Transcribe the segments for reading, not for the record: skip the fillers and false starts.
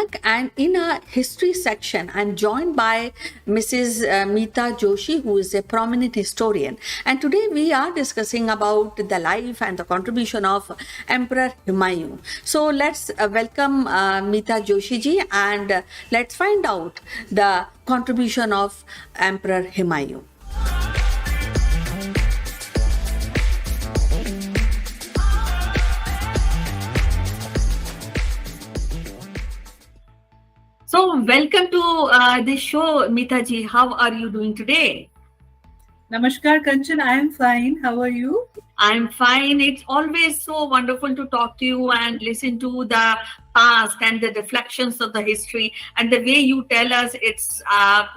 back, and in our history section, I'm joined by Mrs. Meeta Joshi, who is a prominent historian. And today we are discussing about the life and the contribution of Emperor Humayun. So let's welcome Meeta Joshi ji, and let's find out the contribution of Emperor Humayun. So, welcome to this show, Meeta ji. How are you doing today? Namaskar, Kanchan. I am fine. How are you? I'm fine. It's always so wonderful to talk to you and listen to the past and the reflections of the history, and the way you tell us, it's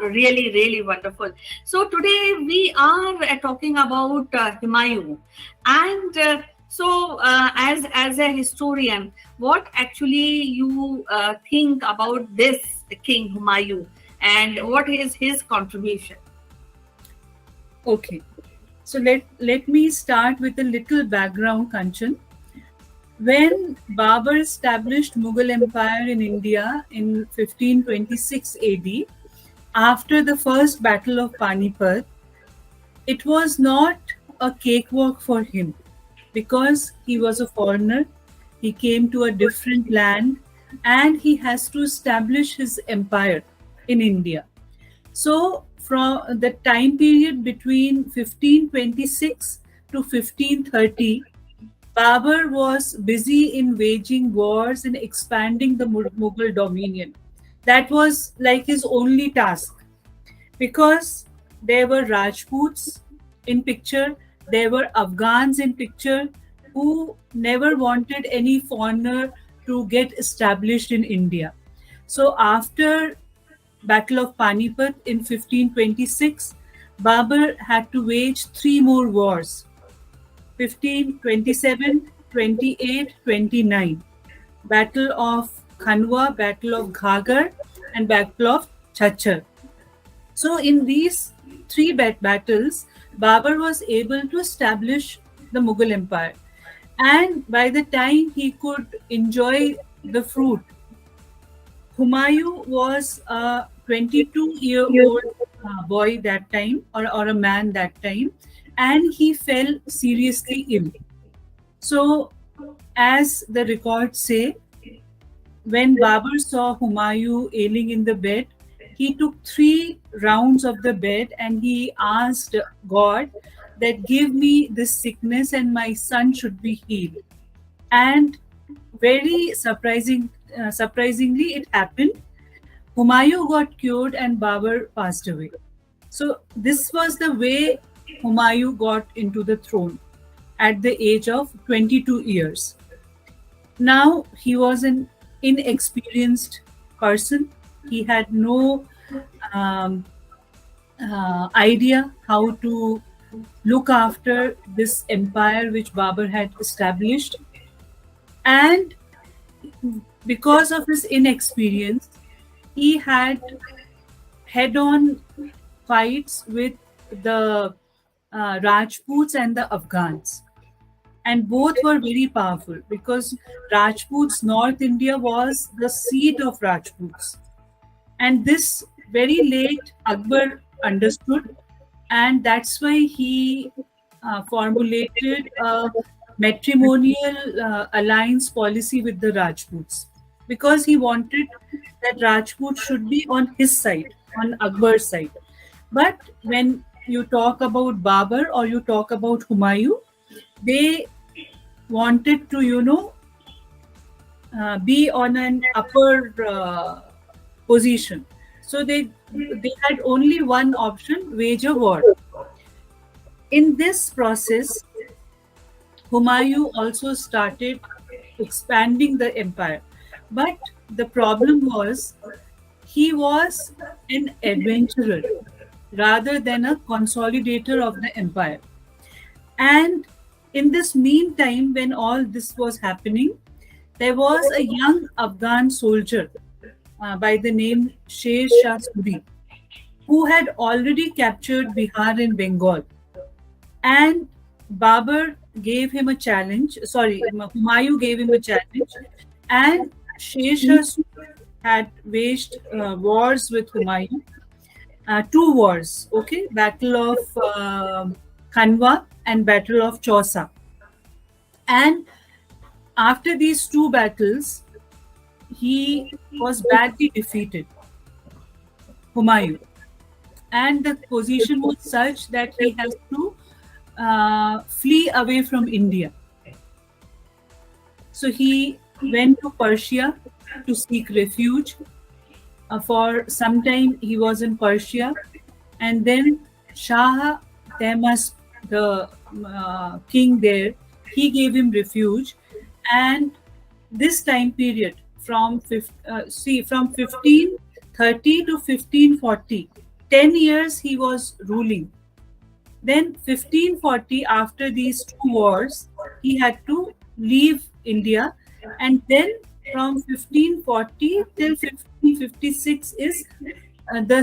really, really wonderful. So today we are talking about Humayun, and so as a historian, what actually you think about this King Humayun, and what is his contribution? Okay. So let me start with a little background, Kanchan. When Babur established Mughal Empire in India in 1526 AD, after the first battle of Panipat, it was not a cakewalk for him because he was a foreigner. He came to a different land and he has to establish his empire in India. So from the time period between 1526 to 1530, Babur was busy in waging wars and expanding the Mughal dominion. That was like his only task, because there were Rajputs in picture, there were Afghans in picture who never wanted any foreigner to get established in India. So after Battle of Panipat in 1526, Babur had to wage three more wars: 1527, 28, 29. Battle of Khanwa, Battle of Ghagar, and Battle of Chachar. So in these three battles, Babur was able to establish the Mughal Empire. And by the time he could enjoy the fruit, Humayun was a 22-year-old boy that time, or a man that time, and he fell seriously ill. So, as the records say, when Babur saw Humayun ailing in the bed, he took 3 rounds of the bed and he asked God that give me this sickness and my son should be healed. And very surprisingly, it happened. Humayun got cured and Babur passed away. So this was the way Humayun got into the throne at the age of 22 years. Now he was an inexperienced person. He had no idea how to look after this empire which Babur had established. And because of his inexperience, he had head-on fights with the Rajputs and the Afghans. And both were very powerful because Rajputs, North India was the seat of Rajputs. And this very late Akbar understood, and that's why he formulated a matrimonial alliance policy with the Rajputs, because he wanted that Rajput should be on his side, on Akbar's side. But when you talk about Babur or you talk about Humayun, they wanted to, be on an upper position. So they had only one option: wage a war. In this process, Humayun also started expanding the empire. But the problem was, he was an adventurer rather than a consolidator of the empire. And in this meantime, when all this was happening, there was a young Afghan soldier by the name Sher Shah Suri, who had already captured Bihar and Bengal. And Babur gave him a challenge. Humayun gave him a challenge, and Sher Shah had waged wars with Humayun, two wars, okay, Battle of Khanwa and Battle of Chausa. And after these two battles, he was badly defeated, Humayun. And the position was such that he has to flee away from India. So he went to Persia to seek refuge. For some time, he was in Persia, and then Shah Temas, the king there, he gave him refuge. And this time period from from 1530 to 1540, 10 years he was ruling. Then 1540, after these two wars, he had to leave India, and then from 1540 till 1556 is the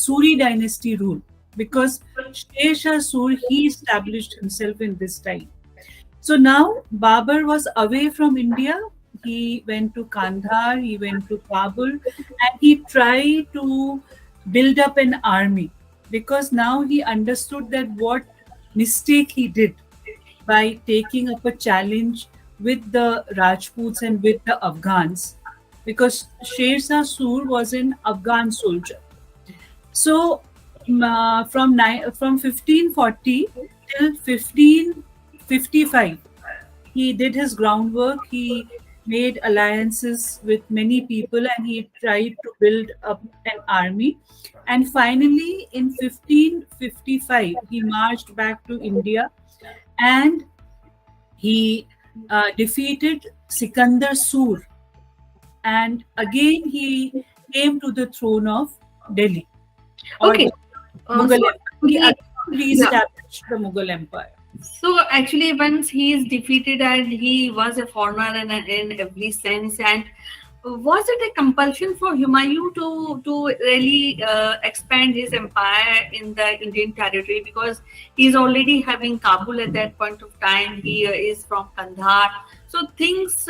Suri dynasty rule, because Sher Shah Sur, he established himself in this time. So now Babur was away from India. He went to Kandahar, he went to Kabul, and he tried to build up an army, because now he understood that what mistake he did by taking up a challenge with the Rajputs and with the Afghans, because Sher Shah Sur was an Afghan soldier. So from 1540 till 1555, he did his groundwork. He made alliances with many people, and he tried to build up an army. And finally, in 1555, he marched back to India, and he defeated Sikandar Sur, and again he came to the throne of Delhi, or Okay. Mughal So Empire. He he, again yeah. re-established the Mughal Empire. So actually, once he is defeated and he was a foreigner in every sense, and was it a compulsion for Humayun to really expand his empire in the Indian territory, because he's already having Kabul at that point of time. He is from Kandahar, so things.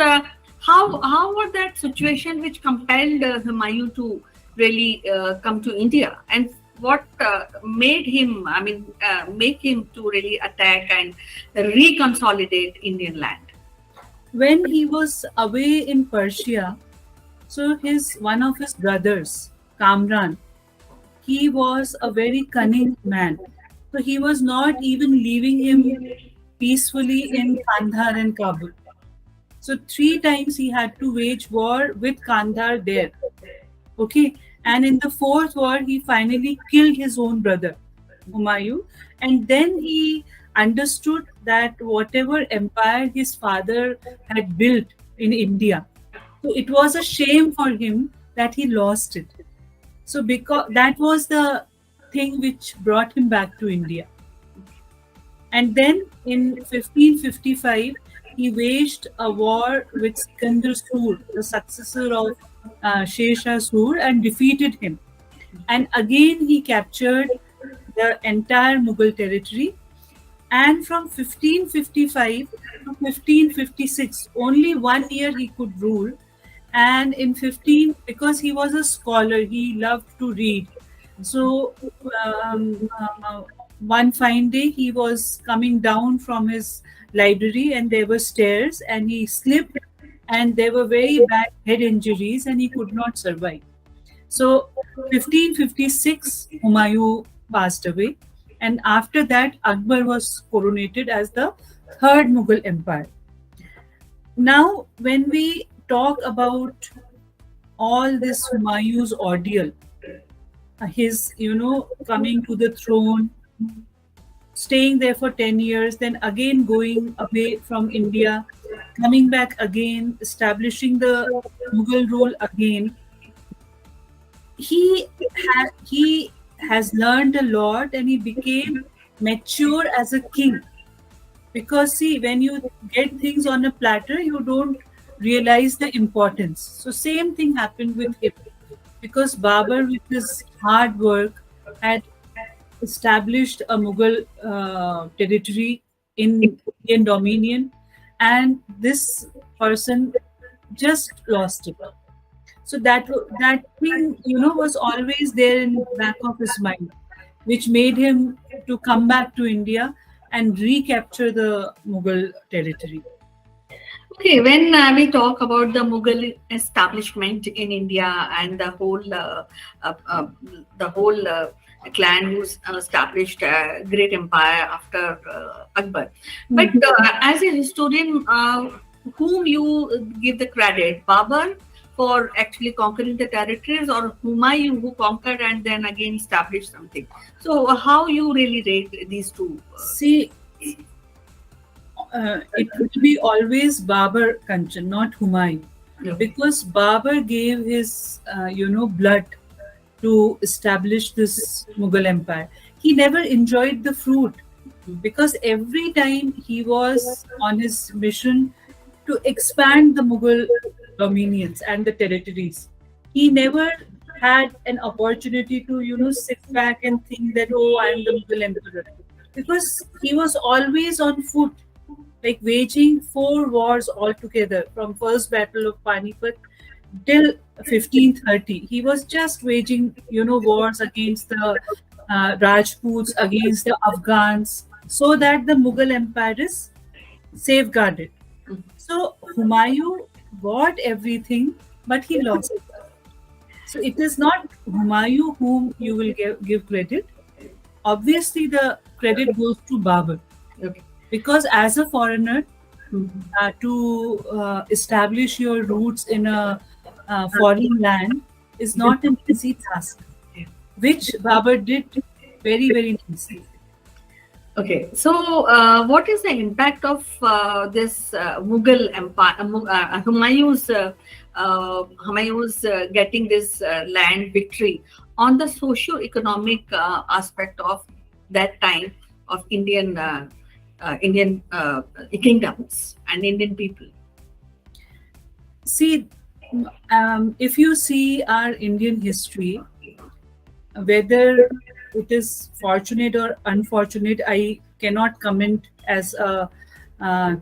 How was that situation which compelled Humayun to really come to India, and what made him, I mean, make him to really attack and reconsolidate Indian land? When he was away in Persia, so one of his brothers, Kamran, he was a very cunning man. So he was not even leaving him peacefully in Kandahar and Kabul. So three times he had to wage war with Kandahar there. Okay. And in the fourth war, he finally killed his own brother, Humayun. And then he understood that whatever empire his father had built in India, so it was a shame for him that he lost it. So because that was the thing which brought him back to India. And then in 1555, he waged a war with Sikandar Sur, the successor of Sher Shah Sur, and defeated him. And again, he captured the entire Mughal territory. And from 1555 to 1556, only 1 year he could rule. And in because he was a scholar, he loved to read. So one fine day, he was coming down from his library, and there were stairs, and he slipped, and there were very bad head injuries, and he could not survive. So 1556, Humayun passed away, and after that, Akbar was coronated as the third Mughal Empire. Now, when we talk about all this Humayun's ordeal, his, coming to the throne, staying there for 10 years, then again going away from India, coming back again, establishing the Mughal rule again. He has learned a lot, and he became mature as a king. Because see, when you get things on a platter, you don't realize the importance. So same thing happened with him, because Babur, with his hard work, had established a Mughal territory in Indian dominion, and this person just lost it. So that thing, was always there in back of his mind, which made him to come back to India and recapture the Mughal territory. Okay, when we talk about the Mughal establishment in India and uh, uh, the whole clan who's established a great empire after Akbar, but Mhm. as a historian, whom you give the credit, Babur for actually conquering the territories, or Humayun who conquered and then again established something? So, how you really rate these two? See, it will be always Babur Kanchan, not Humayun, Okay. because Babur gave his, blood to establish this Mughal empire. He never enjoyed the fruit because every time he was on his mission to expand the Mughal dominions and the territories, he never had an opportunity to, sit back and think that, oh, I am the Mughal emperor. Because he was always on foot, like waging four wars altogether from first battle of Panipat till 1530. He was just waging, wars against the Rajputs, against the Afghans, so that the Mughal empire is safeguarded. So Humayun got everything, but he lost. So it is not Humayun whom you will give credit. Obviously, the credit goes to Babur, Okay. because as a foreigner, Mhm. to establish your roots in a foreign land is not an easy task, which Babur did very, very nicely. Okay, so what is the impact of this Mughal Empire, Humayun's getting this land victory on the socio-economic aspect of that time of Indian kingdoms and Indian people? See, if you see our Indian history, whether it is fortunate or unfortunate, I cannot comment as a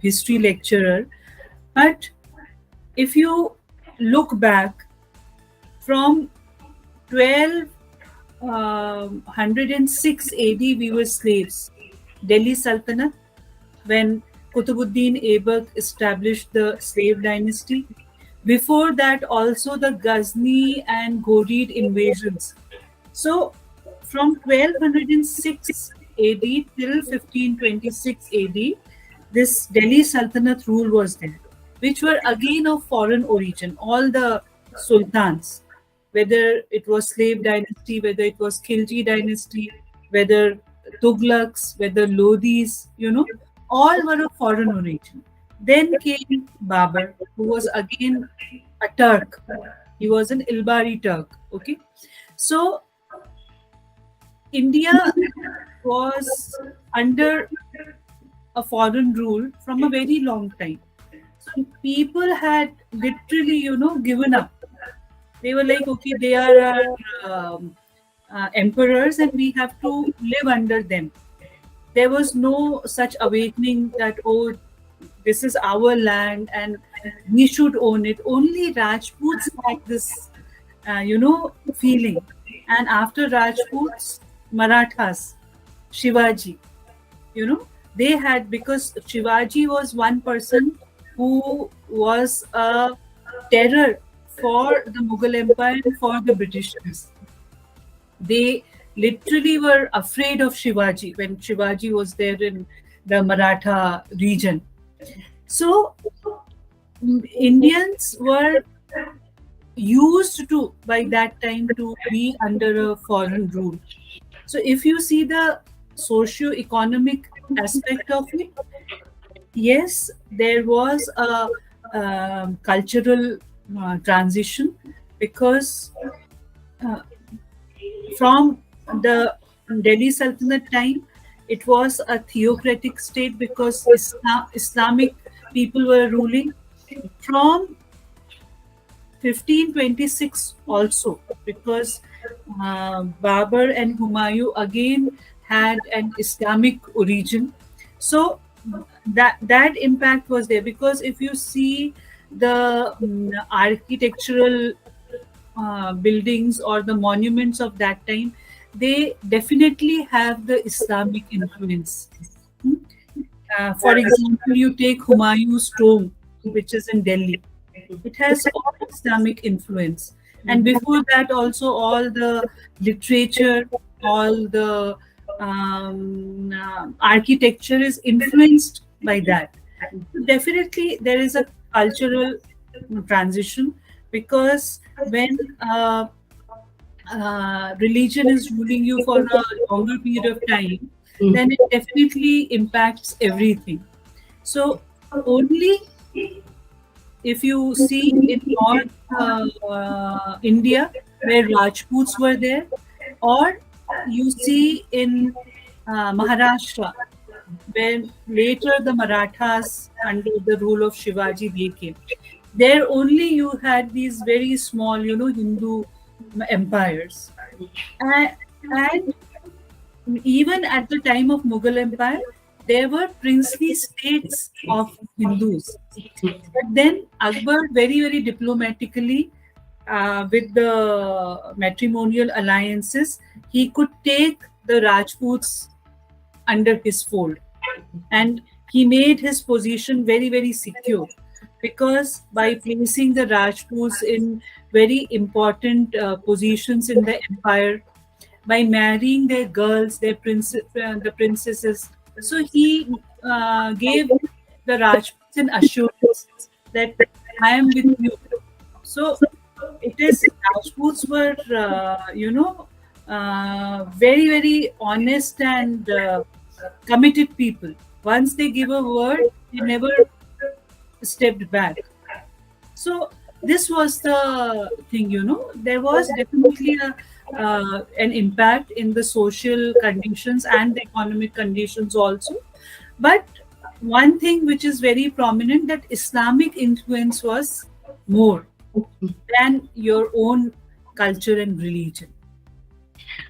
history lecturer. But if you look back from 1206 AD, we were slaves. Delhi Sultanate, when Qutbuddin Aibak established the slave dynasty. Before that, also the Ghazni and Ghorid invasions. So, from 1206 AD till 1526 AD, this Delhi Sultanate rule was there, which were again of foreign origin. All the sultans, whether it was slave dynasty, whether it was Khilji dynasty, whether Tughlaqs, whether Lodhis, all were of foreign origin. Then came Babur, who was again a Turk. He was an Ilbari Turk. Okay, so India was under a foreign rule from a very long time. So people had literally, given up. They were like, okay, they are our emperors and we have to live under them. There was no such awakening that, oh, this is our land and we should own it. Only Rajputs had this, feeling. And after Rajputs, Marathas, Shivaji, they had, because Shivaji was one person who was a terror for the Mughal Empire and for the Britishers. They literally were afraid of Shivaji when Shivaji was there in the Maratha region. So Indians were used to, by that time, to be under a foreign rule. So if you see the socio-economic aspect of it, yes, there was a cultural transition, because uh, from the Delhi Sultanate time, it was a theocratic state because Islamic people were ruling. From 1526 also, because Babur and Humayun again had an Islamic origin. So that impact was there, because if you see the architectural buildings or the monuments of that time, they definitely have the Islamic influence. Hmm? For example, you take Humayun's tomb, which is in Delhi. It has all Islamic influence. And before that, also all the literature, all the architecture is influenced by that. Definitely, there is a cultural transition, because when religion is ruling you for a longer period of time, then it definitely impacts everything. So, only if you see in North India, where Rajputs were there, or you see in Maharashtra, when later the Marathas under the rule of Shivaji they came. There only you had these very small, Hindu empires. And, and even at the time of Mughal Empire, there were princely states of Hindus. But then Akbar very, very diplomatically, with the matrimonial alliances, he could take the Rajputs under his fold. And he made his position very, very secure, because by placing the Rajputs in very important positions in the empire, by marrying their girls, the princesses, so he gave the Rajputs an assurance that I am with you. So it is Rajputs were, very, very honest and committed people. Once they give a word, they never stepped back. So this was the thing, there was definitely an impact in the social conditions and the economic conditions also. But one thing which is very prominent, that Islamic influence was more than your own culture and religion.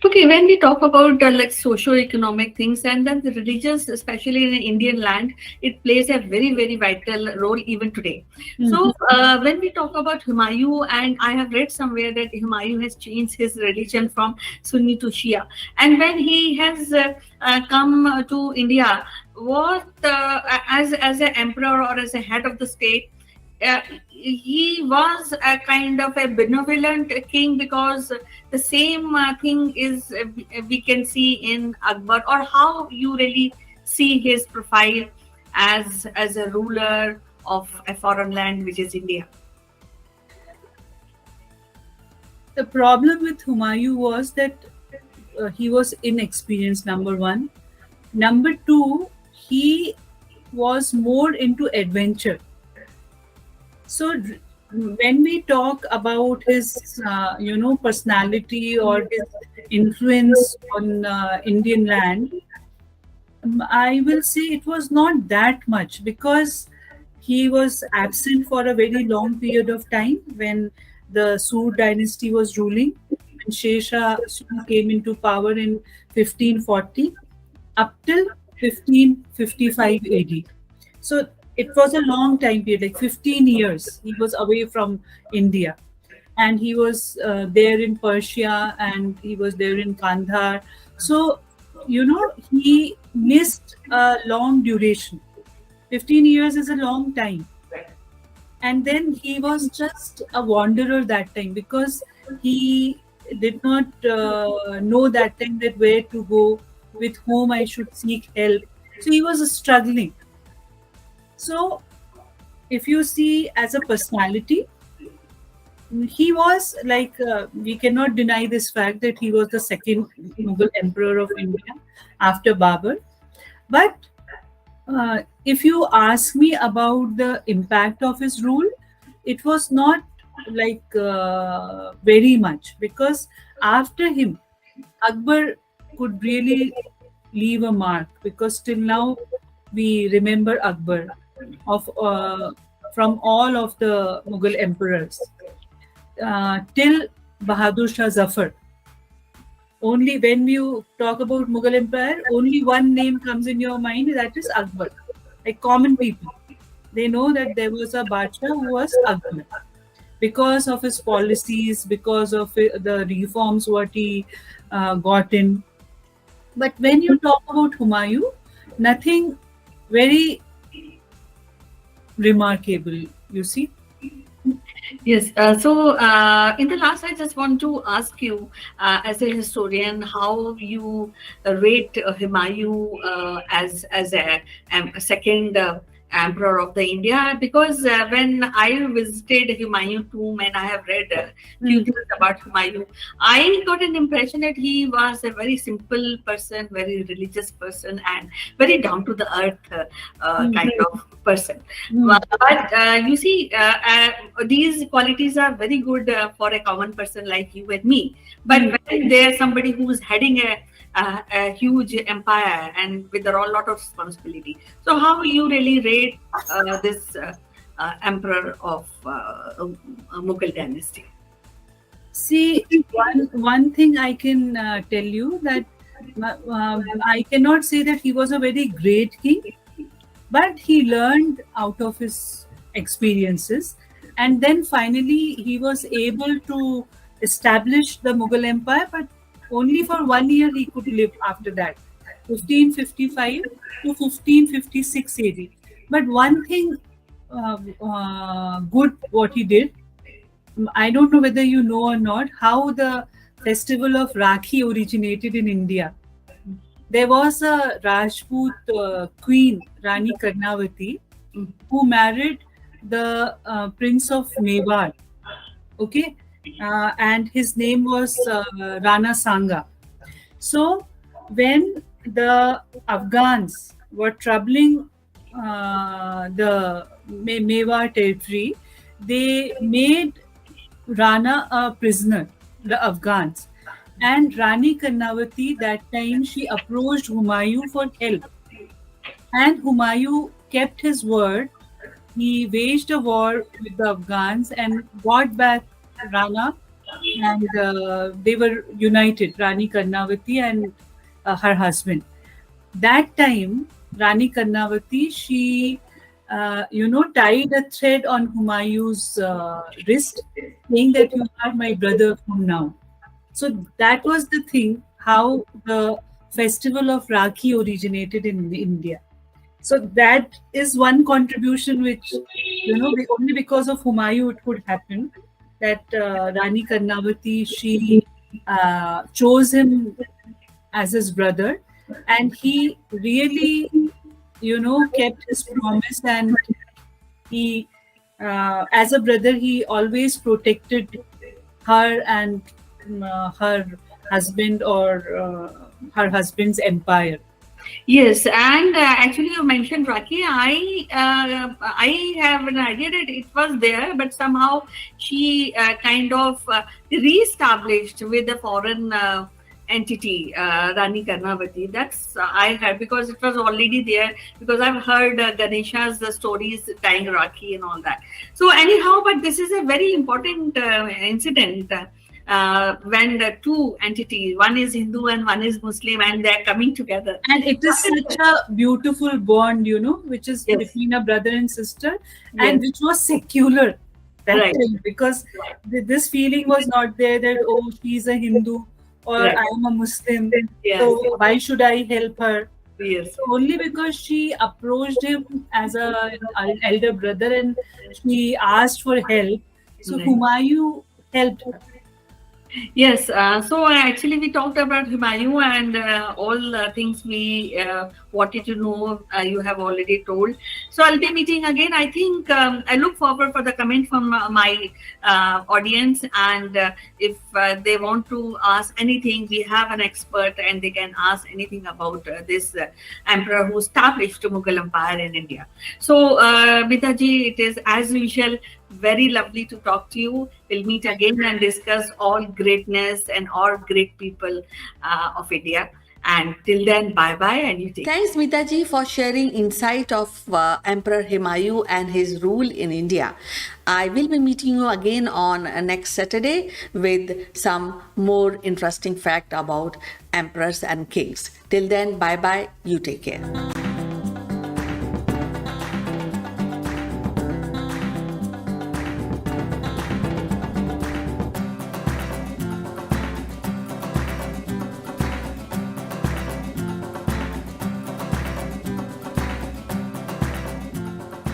Okay, when we talk about like socio-economic things and then the religious, especially in Indian land, it plays a very, very vital role even today. So when we talk about Humayun, and I have read somewhere that Humayun has changed his religion from Sunni to Shia. And when he has come to India, what as an emperor or as a head of the state, he was a kind of a benevolent king, because the same thing is we can see in Akbar, or how you really see his profile as a ruler of a foreign land, which is India. The problem with Humayun was that he was inexperienced, number one. Number two, he was more into adventure. So when we talk about his, personality or his influence on Indian land, I will say it was not that much, because he was absent for a very long period of time when the Sood dynasty was ruling. And Shesha Sood came into power in 1540 up till 1555 AD. So it was a long time period, like 15 years. He was away from India. And he was there in Persia, and he was there in Kandahar. So, he missed a long duration. 15 years is a long time. And then he was just a wanderer that time, because he did not know that time that where to go, with whom I should seek help. So he was struggling. So if you see as a personality, he was like, we cannot deny this fact that he was the second Mughal emperor of India after Babur. But if you ask me about the impact of his rule, it was not like very much, because after him, Akbar could really leave a mark, because till now we remember Akbar of from all of the Mughal emperors till Bahadur Shah Zafar. Only when you talk about Mughal Empire, only one name comes in your mind, that is Akbar. Like common people, they know that there was a Badshah who was Akbar. because of his policies, because of the reforms what he got in. But when you talk about Humayun, nothing very remarkable, you see. Yes. In the last, I just want to ask you, as a historian, how you rate Humayun as a second emperor of the India? Because when I visited Humayun tomb and I have read few Mm. things about Humayun, I got an impression that he was a very simple person, very religious person, and very down to the earth Mm. kind of person. Mm. But you see, these qualities are very good for a common person like you and me. But Mm. when there's somebody who's heading a huge empire and with a lot of responsibility, so how you really rate this emperor of Mughal dynasty? See, one thing I can tell you that I cannot say that he was a very great king, but he learned out of his experiences, and then finally he was able to establish the Mughal Empire. But only for 1 year he could live after that, 1555 to 1556 AD. But one thing good what he did, I don't know whether you know or not, how the festival of Rakhi originated in India. There was a Rajput queen, Rani Karnavati, Mm. who married the Prince of Mewar. Okay, and his name was Rana Sanga. So when the Afghans were troubling the Mewar territory, they made Rana a prisoner, the Afghans. And Rani Karnavati, that time, she approached Humayun for help. And Humayun kept his word. He waged a war with the Afghans and got back Rana, and they were united, Rani Karnavati and her husband. That time, Rani Karnavati, she, tied a thread on Humayun's wrist, saying that you are my brother from now. So that was the thing, how the festival of Rakhi originated in India. So that is one contribution which, only because of Humayun it could happen, that Rani Karnavati, she chose him as his brother, and he really, kept his promise, and he, as a brother, he always protected her and her husband, or her husband's empire. Yes, and actually, you mentioned Rocky. I have an idea that it was there, but somehow she kind of re-established with a foreign entity, Rani Karnavati. That's I heard, because it was already there. Because I've heard Ganesha's stories tying Rocky and all that. So anyhow, but this is a very important incident. When the two entities, one is Hindu and one is Muslim, and they're coming together. And it is such a beautiful bond, which is Yes. between a brother and sister, Yes. and which was secular that Right. time, because this feeling was not there that, oh, she's a Hindu or Right. I am a Muslim, Yes. so why should I help her? Yes. So only because she approached him as an elder brother and she asked for help, so Right. Humayun helped her. Yes, so actually we talked about Humayun, and all things we wanted to know, you have already told. So I'll be meeting again. I think I look forward for the comment from my audience, and if they want to ask anything, we have an expert and they can ask anything about this emperor who established Mughal Empire in India. So Mitaji, it is as usual very lovely to talk to you. We'll meet again and discuss all greatness and all great people of India. And till then, bye bye, and you take. Thanks, Mitaji, for sharing insight of Emperor Humayun and his rule in India. I will be meeting you again on next Saturday with some more interesting fact about emperors and kings. Till then, bye bye. You take care.